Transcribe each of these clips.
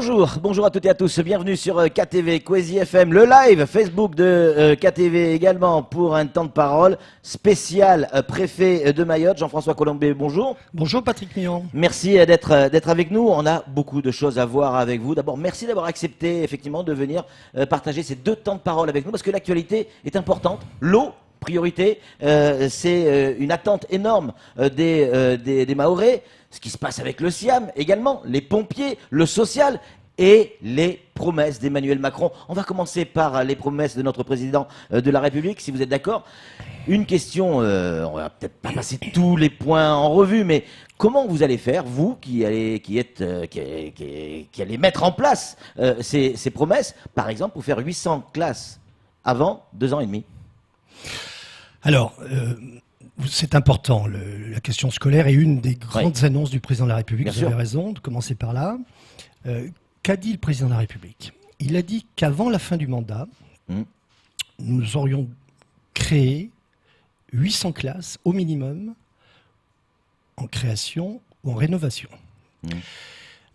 Bonjour à toutes et à tous, bienvenue sur KTV, Kwezi FM, le live Facebook de KTV également pour un temps de parole spécial préfet de Mayotte, Jean-François Colombet, bonjour. Bonjour Patrick Millon. Merci d'être avec nous, on a beaucoup de choses à voir avec vous. D'abord, merci d'avoir accepté effectivement de venir partager ces 2 temps de parole avec nous parce que l'actualité est importante, l'eau. Priorité, c'est une attente énorme des Mahorais, ce qui se passe avec le Siam également, les pompiers, le social et les promesses d'Emmanuel Macron. On va commencer par les promesses de notre président de la République, si vous êtes d'accord. Une question, on va peut-être pas passer tous les points en revue, mais comment vous allez faire, vous qui allez mettre en place ces promesses, par exemple pour faire 800 classes avant 2 ans et demi? Alors, c'est important, la question scolaire est une des grandes annonces du président de la République. Vous avez raison de commencer par là. Qu'a dit le président de la République? Il a dit qu'avant la fin du mandat, nous aurions créé 800 classes au minimum en création ou en rénovation.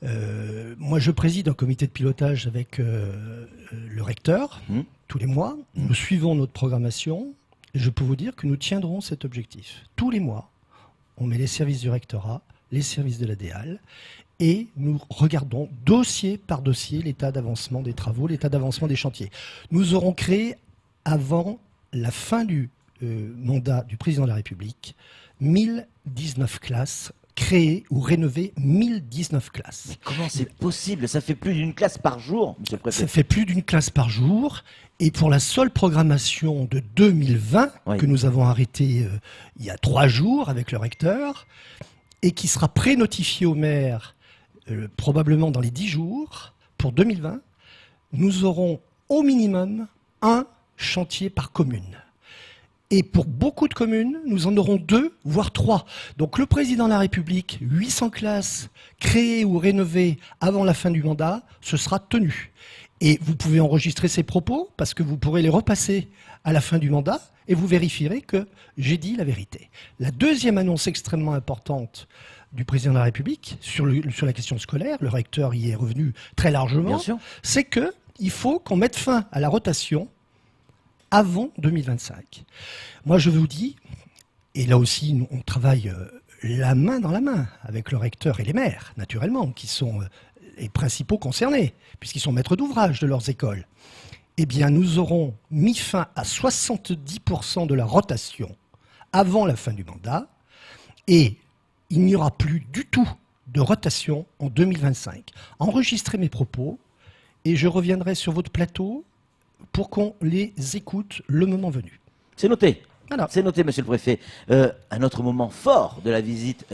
Moi, je préside un comité de pilotage avec le recteur tous les mois. Nous suivons notre programmation. Je peux vous dire que nous tiendrons cet objectif. Tous les mois, on met les services du rectorat, les services de la DEAL, et nous regardons dossier par dossier l'état d'avancement des travaux, l'état d'avancement des chantiers. Nous aurons créé, avant la fin du mandat du président de la République, 1019 classes, créer ou rénover 1019 classes. Mais comment c'est possible? Ça fait plus d'une classe par jour, monsieur le préfet. Ça fait plus d'une classe par jour. Et pour la seule programmation de 2020, que nous avons arrêtée il y a 3 jours avec le recteur, et qui sera pré-notifiée au maire probablement dans les 10 jours, pour 2020, nous aurons au minimum 1 chantier par commune. Et pour beaucoup de communes, nous en aurons 2, voire 3. Donc le président de la République, 800 classes créées ou rénovées avant la fin du mandat, ce sera tenu. Et vous pouvez enregistrer ces propos parce que vous pourrez les repasser à la fin du mandat et vous vérifierez que j'ai dit la vérité. La deuxième annonce extrêmement importante du président de la République sur la question scolaire, le recteur y est revenu très largement, c'est qu'il faut qu'on mette fin à la rotation avant 2025. Moi, je vous dis, et là aussi, on travaille la main dans la main avec le recteur et les maires, naturellement, qui sont les principaux concernés, puisqu'ils sont maîtres d'ouvrage de leurs écoles. Eh bien, nous aurons mis fin à 70% de la rotation avant la fin du mandat, et il n'y aura plus du tout de rotation en 2025. Enregistrez mes propos, et je reviendrai sur votre plateau pour qu'on les écoute le moment venu. C'est noté. Voilà. C'est noté, monsieur le préfet. Un autre moment fort de la visite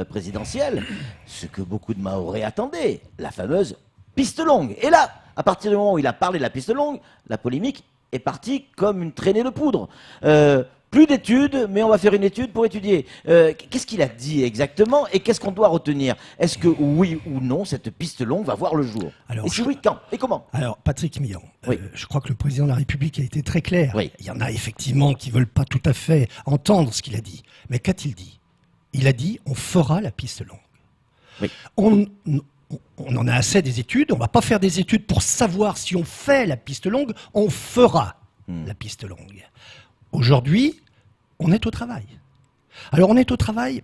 présidentielle, ce que beaucoup de Mahorais attendaient, la fameuse piste longue. Et là, à partir du moment où il a parlé de la piste longue, la polémique est partie comme une traînée de poudre. Plus d'études, mais on va faire une étude pour étudier. Qu'est-ce qu'il a dit exactement et qu'est-ce qu'on doit retenir? Est-ce que oui ou non, cette piste longue va voir le jour? Alors, et si oui, quand et comment? Alors, Patrick Millon, je crois que le président de la République a été très clair. Il y en a effectivement qui ne veulent pas tout à fait entendre ce qu'il a dit. Mais qu'a-t-il dit? Il a dit, on fera la piste longue. On en a assez des études, on ne va pas faire des études pour savoir si on fait la piste longue, on fera la piste longue. Aujourd'hui, on est au travail. Alors on est au travail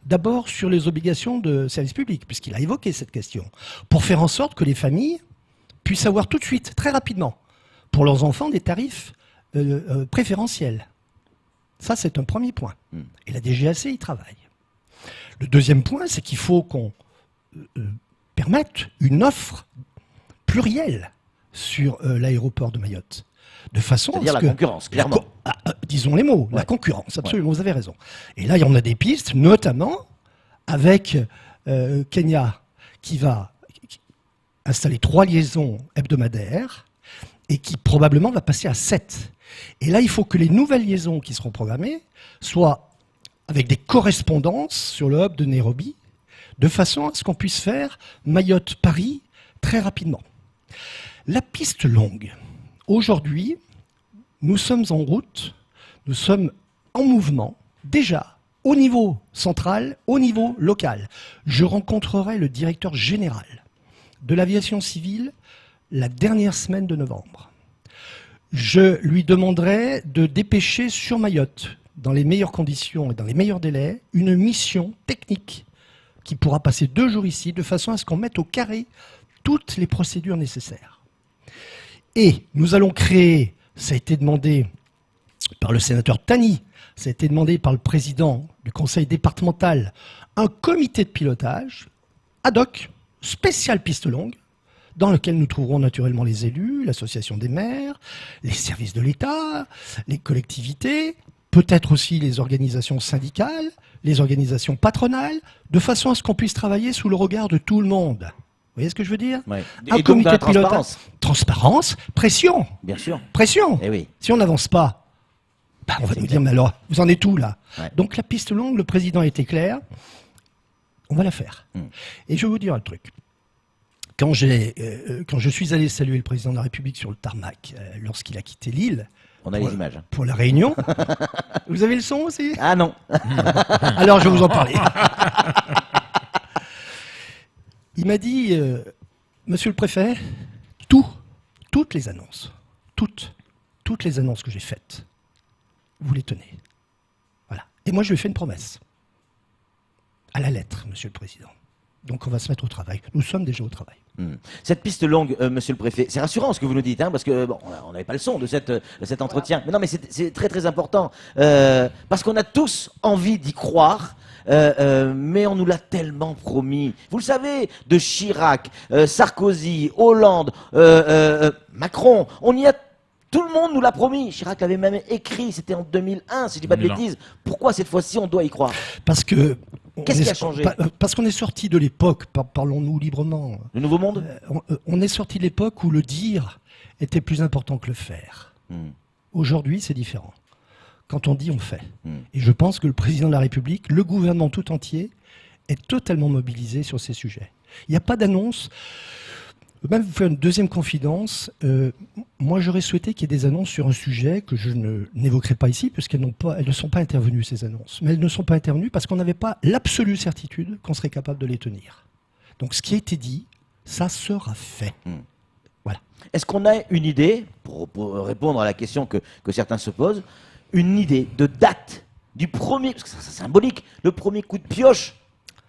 d'abord sur les obligations de service public, puisqu'il a évoqué cette question, pour faire en sorte que les familles puissent avoir tout de suite, très rapidement, pour leurs enfants, des tarifs préférentiels. Ça, c'est un premier point. Et la DGAC y travaille. Le deuxième point, c'est qu'il faut qu'on permette une offre plurielle sur l'aéroport de Mayotte. De façon à c'est-à-dire la concurrence, clairement. Disons les mots, la concurrence, absolument, vous avez raison. Et là, il y en a des pistes, notamment avec Kenya, qui va installer 3 liaisons hebdomadaires et qui probablement va passer à 7. Et là, il faut que les nouvelles liaisons qui seront programmées soient avec des correspondances sur le hub de Nairobi, de façon à ce qu'on puisse faire Mayotte-Paris très rapidement. La piste longue. Aujourd'hui, nous sommes en route, nous sommes en mouvement, déjà, au niveau central, au niveau local. Je rencontrerai le directeur général de l'aviation civile la dernière semaine de novembre. Je lui demanderai de dépêcher sur Mayotte, dans les meilleures conditions et dans les meilleurs délais, une mission technique qui pourra passer 2 jours ici, de façon à ce qu'on mette au carré toutes les procédures nécessaires. Et nous allons créer, ça a été demandé par le sénateur Tani, ça a été demandé par le président du conseil départemental, un comité de pilotage ad hoc, spécial piste longue, dans lequel nous trouverons naturellement les élus, l'association des maires, les services de l'État, les collectivités, peut-être aussi les organisations syndicales, les organisations patronales, de façon à ce qu'on puisse travailler sous le regard de tout le monde. Vous voyez ce que je veux dire? Ouais. Un Et comité donc, de pilotage. Transparence, pression. Bien sûr. Pression. Eh oui. Si on n'avance pas, on va nous dire, mais alors, vous en êtes où là? Ouais. Donc la piste longue, le président a été clair, on va la faire. Mm. Et je vais vous dire un truc. Quand je suis allé saluer le président de la République sur le tarmac, lorsqu'il a quitté l'île, On a les images. pour la Réunion, vous avez le son aussi? Ah non. Alors je vais vous en parler. Il m'a dit, monsieur le préfet, toutes les annonces, toutes les annonces que j'ai faites, vous les tenez. Voilà. Et moi, je lui ai fait une promesse. À la lettre, monsieur le président. Donc on va se mettre au travail. Nous sommes déjà au travail. Cette piste longue, monsieur le préfet, c'est rassurant ce que vous nous dites, hein, parce que bon, on n'avait pas le son de cet entretien. Mais non, mais c'est très très important, parce qu'on a tous envie d'y croire. Mais on nous l'a tellement promis. Vous le savez, de Chirac, Sarkozy, Hollande, Macron, tout le monde nous l'a promis. Chirac l'avait même écrit, c'était en 2001, si je dis pas de bêtises. Pourquoi cette fois-ci on doit y croire? Parce que Qu'est-ce qui a changé? Parce qu'on est sorti de l'époque, parlons-nous librement. Le nouveau monde? On est sorti de l'époque où le dire était plus important que le faire. Aujourd'hui, c'est différent. Quand on dit, on fait. Et je pense que le président de la République, le gouvernement tout entier, est totalement mobilisé sur ces sujets. Il n'y a pas d'annonce. Je vais même vous faire une deuxième confidence. Moi, j'aurais souhaité qu'il y ait des annonces sur un sujet que je n'évoquerai pas ici, puisqu'elles ne sont pas intervenues, ces annonces. Mais elles ne sont pas intervenues parce qu'on n'avait pas l'absolue certitude qu'on serait capable de les tenir. Donc, ce qui a été dit, ça sera fait. Voilà. Est-ce qu'on a une idée, pour répondre à la question que certains se posent, une idée de date du premier, parce que c'est symbolique, le premier coup de pioche,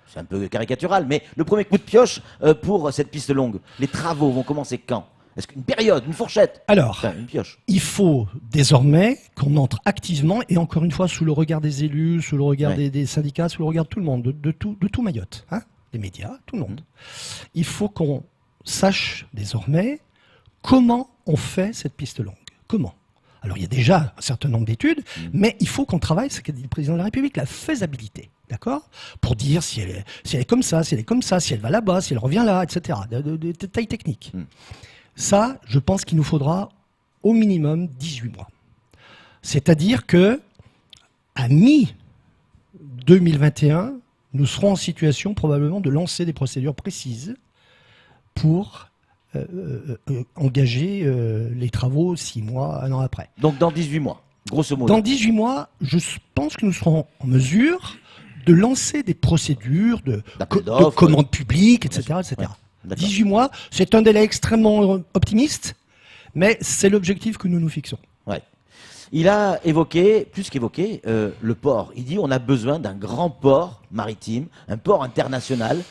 c'est un peu caricatural, mais le premier coup de pioche pour cette piste longue, les travaux vont commencer quand? Est-ce qu'une période, une fourchette? Alors, enfin, une pioche. Il faut désormais qu'on entre activement, et encore une fois sous le regard des élus, sous le regard des syndicats, sous le regard de tout le monde, de tout Mayotte, hein, des médias, tout le monde. Il faut qu'on sache désormais comment on fait cette piste longue. Comment? Alors il y a déjà un certain nombre d'études, mais il faut qu'on travaille, ce qu'a dit le président de la République, la faisabilité, d'accord? Pour dire si elle est comme ça, si elle est comme ça, si elle va là-bas, si elle revient là, etc. De détails techniques. Ça, je pense qu'il nous faudra au minimum 18 mois. C'est-à-dire que à mi-2021, nous serons en situation probablement de lancer des procédures précises pour engager les travaux 6 mois, 1 an après. Donc dans 18 mois, grosso modo. Dans 18 mois, je pense que nous serons en mesure de lancer des procédures de commande publique, etc. etc. Ouais, 18 mois, c'est un délai extrêmement optimiste, mais c'est l'objectif que nous nous fixons. Ouais. Il a évoqué, plus qu'évoqué, le port. Il dit on a besoin d'un grand port maritime, un port international.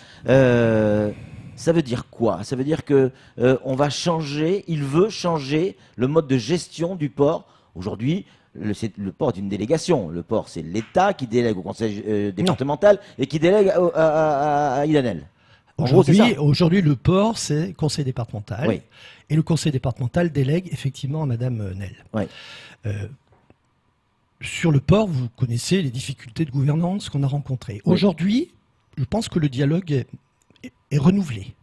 Ça veut dire quoi? Ça veut dire que on va changer, il veut changer le mode de gestion du port. Aujourd'hui, le port est une délégation. Le port, c'est l'État qui délègue au conseil départemental et qui délègue à Idanel. Aujourd'hui, le port, c'est le conseil départemental. Oui. Et le conseil départemental délègue effectivement à Madame Nel. Oui. Sur le port, vous connaissez les difficultés de gouvernance qu'on a rencontrées. Oui. Aujourd'hui, je pense que le dialogue est renouvelé.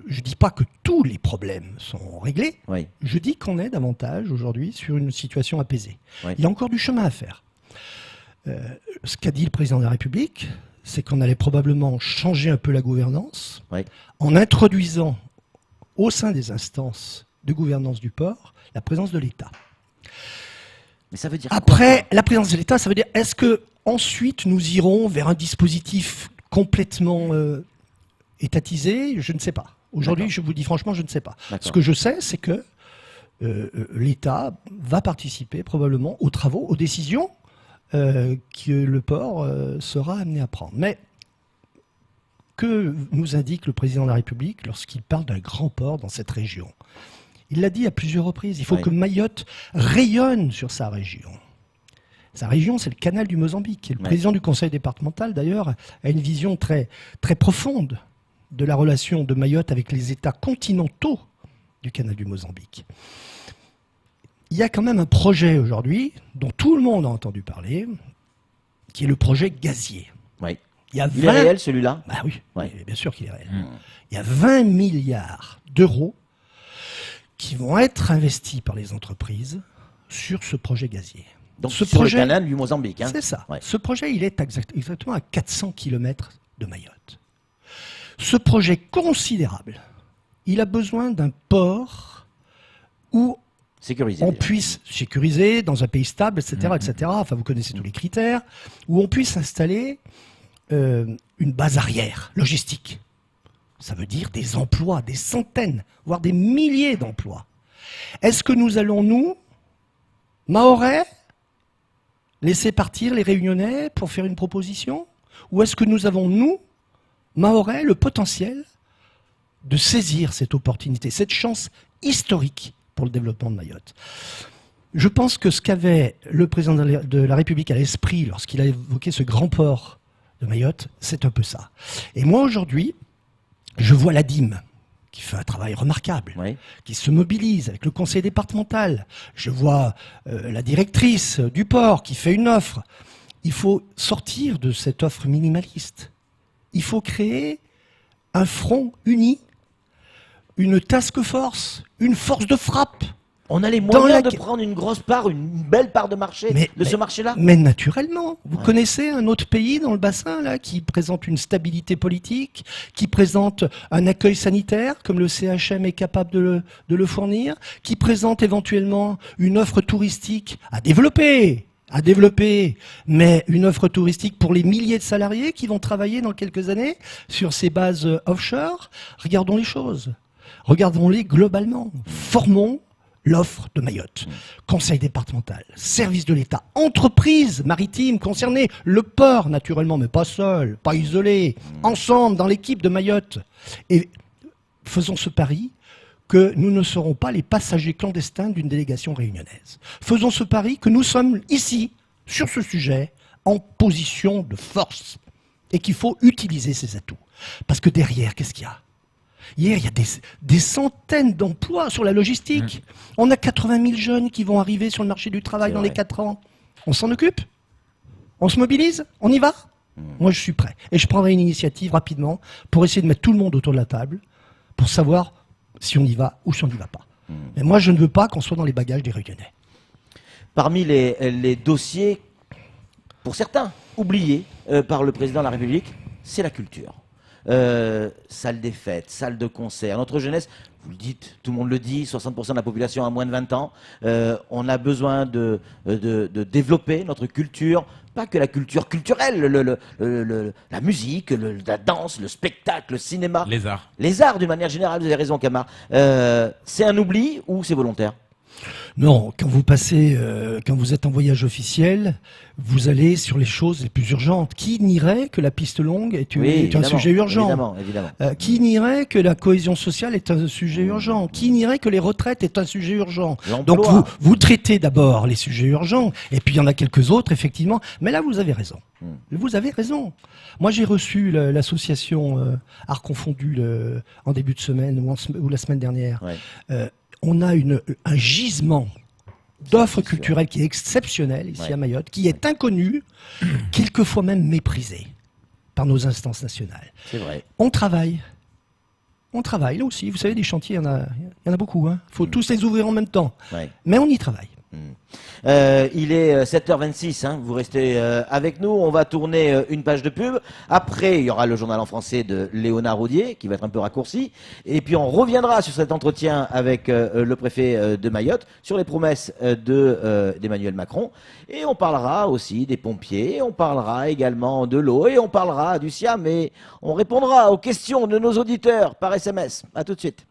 Je ne dis pas que tous les problèmes sont réglés. Oui. Je dis qu'on est davantage aujourd'hui sur une situation apaisée. Oui. Il y a encore du chemin à faire. Ce qu'a dit le président de la République, c'est qu'on allait probablement changer un peu la gouvernance en introduisant au sein des instances de gouvernance du port la présence de l'État. Mais ça veut dire après la présence de l'État, ça veut dire est-ce que ensuite nous irons vers un dispositif complètement étatisé? Je ne sais pas. Aujourd'hui, je vous dis franchement, je ne sais pas. D'accord. Ce que je sais, c'est que l'État va participer probablement aux travaux, aux décisions que le port sera amené à prendre. Mais que nous indique le président de la République lorsqu'il parle d'un grand port dans cette région? Il l'a dit à plusieurs reprises, il faut que Mayotte rayonne sur sa région. Sa région, c'est le canal du Mozambique. Et le président du conseil départemental, d'ailleurs, a une vision très, très profonde de la relation de Mayotte avec les États continentaux du canal du Mozambique. Il y a quand même un projet aujourd'hui, dont tout le monde a entendu parler, qui est le projet gazier. Oui. Il est réel, celui-là? Bah oui, bien sûr qu'il est réel. Il y a 20 milliards d'euros qui vont être investis par les entreprises sur ce projet gazier. Donc sur le canal du Mozambique. C'est ça. Ce projet, il est exactement à 400 km de Mayotte. Ce projet considérable, il a besoin d'un port où on puisse sécuriser dans un pays stable, etc., etc. Enfin, vous connaissez tous les critères, où on puisse installer une base arrière logistique. Ça veut dire des emplois, des centaines, voire des milliers d'emplois. Est-ce que nous allons, nous, Mahorais, laisser partir les Réunionnais pour faire une proposition? Ou est-ce que nous avons, nous, Mahorais, le potentiel de saisir cette opportunité, cette chance historique pour le développement de Mayotte? Je pense que ce qu'avait le président de la République à l'esprit lorsqu'il a évoqué ce grand port de Mayotte, c'est un peu ça. Et moi, aujourd'hui, je vois la DIM, qui fait un travail remarquable, qui se mobilise avec le conseil départemental. Je vois la directrice du port qui fait une offre. Il faut sortir de cette offre minimaliste. Il faut créer un front uni, une task force, une force de frappe. On a les moyens de prendre une grosse part, une belle part de marché, ce marché-là? Mais naturellement. Vous connaissez un autre pays dans le bassin là, qui présente une stabilité politique, qui présente un accueil sanitaire, comme le CHM est capable de le fournir, qui présente éventuellement une offre touristique à développer, mais une offre touristique pour les milliers de salariés qui vont travailler dans quelques années sur ces bases offshore. Regardons les choses. Regardons-les globalement. Formons l'offre de Mayotte. Conseil départemental, service de l'État, entreprises maritimes concernées, le port naturellement, mais pas seul, pas isolé, ensemble dans l'équipe de Mayotte. Et faisons ce pari que nous ne serons pas les passagers clandestins d'une délégation réunionnaise. Faisons ce pari que nous sommes ici, sur ce sujet, en position de force et qu'il faut utiliser ces atouts. Parce que derrière, qu'est-ce qu'il y a ? Hier, il y a des centaines d'emplois sur la logistique. On a 80 000 jeunes qui vont arriver sur le marché du travail dans les 4 ans. On s'en occupe? On se mobilise? On y va? Moi, je suis prêt. Et je prendrai une initiative rapidement pour essayer de mettre tout le monde autour de la table pour savoir si on y va ou si on n'y va pas. Mais moi, je ne veux pas qu'on soit dans les bagages des Réunionnais. Parmi les dossiers, pour certains, oubliés par le président de la République, c'est la culture. Salle des fêtes, salle de concert. Notre jeunesse, vous le dites, tout le monde le dit, 60% de la population a moins de 20 ans. On a besoin de développer notre culture, pas que la culture culturelle, la musique, la danse, le spectacle, le cinéma. Les arts. Les arts, d'une manière générale, vous avez raison, Camar. C'est un oubli ou c'est volontaire? Non, quand vous êtes en voyage officiel, vous allez sur les choses les plus urgentes. Qui nierait que la piste longue est un sujet urgent? Évidemment. Qui nierait que la cohésion sociale est un sujet urgent? Qui nierait que les retraites est un sujet urgent? Donc vous traitez d'abord les sujets urgents, et puis il y en a quelques autres, effectivement. Mais là, vous avez raison. Vous avez raison. Moi, j'ai reçu l'association Art Confondu en début de semaine ou la semaine dernière. On a un gisement d'offres culturelles qui est exceptionnel ici à Mayotte, qui est inconnu, quelquefois même méprisé par nos instances nationales. C'est vrai. On travaille. On travaille, là aussi. Vous savez, des chantiers, il y en a beaucoup. Il faut tous les ouvrir en même temps. Mais on y travaille. Il est 7h26, hein, vous restez avec nous, on va tourner une page de pub. Après, il y aura le journal en français de Léonard Audier, qui va être un peu raccourci. Et puis on reviendra sur cet entretien avec le préfet de Mayotte, sur les promesses d'Emmanuel Macron. Et on parlera aussi des pompiers, on parlera également de l'eau, et on parlera du SIAM, et on répondra aux questions de nos auditeurs par SMS. À tout de suite.